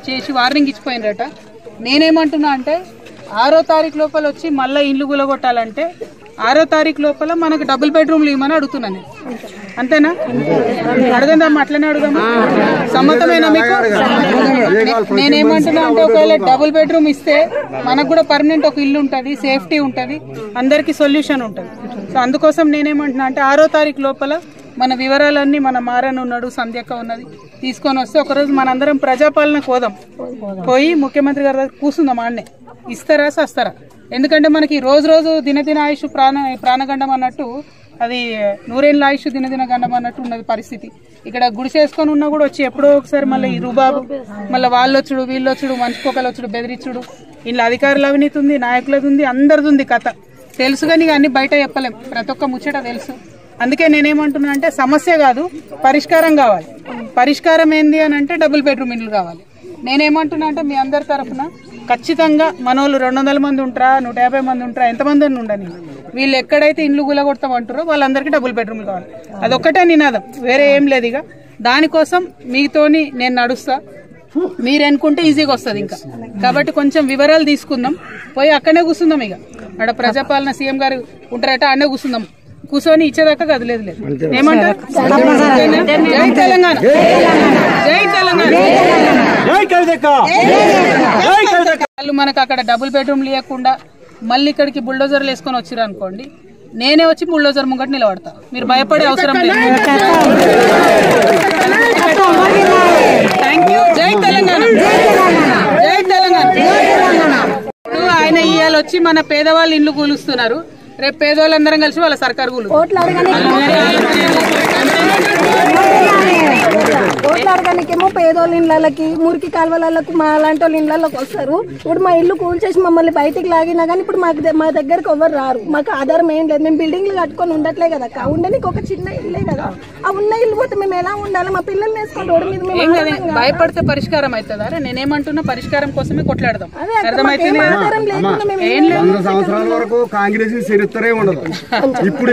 చేసి వార్నింగ్ ఇచ్చిపోయినరట. నేనేమంటున్నా అంటే 6వ తారీఖు లోపల వచ్చి మళ్ళీ ఇల్లు గులగొట్టాలంటే 6వ తారీఖు లోపల మనకు డబుల్ బెడ్రూమ్లు ఇవ్వమని అడుగుతున్నాను. అంతేనా? అడగదామా? అట్లనే అడుగుదామా? సమ్మతమేనా మీకు? నేనేమంటున్నా అంటే ఒకవేళ డబుల్ బెడ్రూమ్ ఇస్తే మనకు కూడా పర్మనెంట్ ఒక ఇల్లు ఉంటుంది, సేఫ్టీ ఉంటుంది, అందరికి సొల్యూషన్ ఉంటుంది. సో అందుకోసం నేనేమంటున్నా అంటే 6వ తారీఖు లోపల మన వివరాలన్నీ మన మారన్ ఉన్నాడు, సంధ్యక్క ఉన్నది, తీసుకొని వస్తే ఒకరోజు మనందరం ప్రజాపాలన కోదాం, పోయి ముఖ్యమంత్రి గారి దగ్గర కూర్చుందాం. ఆడనే ఇస్తారా సస్తారా? ఎందుకంటే మనకి రోజు రోజు దినదిన ఆయుష్ ప్రాణగండం అన్నట్టు, అది 100 ఏళ్ళ ఆయుష్ దినదిన గండం అన్నట్టు ఉన్నది పరిస్థితి. ఇక్కడ గుడిసేసుకొని ఉన్నా కూడా వచ్చి ఎప్పుడో ఒకసారి మళ్ళీ ఈ రుబాబు, మళ్ళీ వాళ్ళొచ్చుడు వీళ్ళొచ్చుడు, మనిషికొకలు వచ్చుడు, బెదిరించుడు, ఇంట్లో అధికారుల అవినీతి ఉంది, నాయకులది ఉంది, అందరిది ఉంది కథ తెలుసు. కానీ ఇక అన్ని బయట చెప్పలేం, ప్రతి ఒక్క ముచ్చట తెలుసు. అందుకే నేనేమంటున్నా అంటే సమస్య కాదు, పరిష్కారం కావాలి. పరిష్కారం ఏంది అని అంటే డబుల్ బెడ్రూమ్ ఇండ్లు కావాలి. నేనేమంటున్నా అంటే మీ అందరి తరఫున ఖచ్చితంగా మనోళ్ళు 200 మంది ఉంటారా, 150 మంది ఉంటారా, ఎంతమంది ఉండని, వీళ్ళు ఎక్కడైతే ఇండ్లు గులగొడతామంటారో వాళ్ళందరికీ డబుల్ బెడ్రూమ్ కావాలి. అదొక్కటే నినాదం, వేరే ఏం లేదు. ఇక దానికోసం మీతోని నేను నడుస్తా, మీరు అనుకుంటే ఈజీగా వస్తుంది ఇంకా. కాబట్టి కొంచెం వివరాలు తీసుకుందాం, పోయి అక్కడనే కూర్చుందాం. ఇక అక్కడ ప్రజాపాలన సీఎం గారు ఉంటారట, అన్నే కూర్చుందాం. కూర్చొని ఇచ్చేదాకా కదలేదు లేదు. ఏమంటారు? జై తెలంగాణ, జై తెలంగాణ. వాళ్ళు మనకు అక్కడ డబుల్ బెడ్రూమ్ లేకుండా మళ్ళీ ఇక్కడికి బుల్డోజర్లు వేసుకొని వచ్చిర్రు అనుకోండి, నేనే వచ్చి బుల్డోజర్ ముంగట నిలబడతా. మీరు భయపడే అవసరం లేదు. Thank you. జై తెలంగాణ, జై తెలంగాణ. ఆయన ఇవాళ వచ్చి మన పేదవాళ్ళు ఇండ్లు కూలుస్తున్నారు, రేపు పేదవాళ్ళందరం కలిసి వాళ్ళ సర్కారు కూలు. ఓట్లు అడగనికేమో పేదోళ్ళ ఇళ్ళకి, మురికి కాలువలకు, మా అలాంటి వాళ్ళ ఇళ్ళకి వస్తారు. ఇప్పుడు మా ఇల్లు కూల్చేసి మమ్మల్ని బయటికి లాగినా కానీ ఇప్పుడు మా దగ్గరకు ఎవరు రారు. మాకు ఆధారం ఏం లేదు, మేము బిల్డింగ్లు కట్టుకొని ఉండట్లే కదా, ఉండడానికి ఒక చిన్న ఇల్లే కదా. ఆ ఉన్న ఇల్లు పోతే మేము ఎలా ఉండాలి? మా పిల్లల్ని వేసుకొని రోడ్డు మీద మేము భయపడితే పరిష్కారం అవుతుందా? నేనేమంటున్నా పరిష్కారం కోసమే కొట్లాడదాం. ఆధారం లేకుండా సంవత్సరాల వరకు కాంగ్రెస్ చరిత్రే ఉండదు. ఇప్పుడు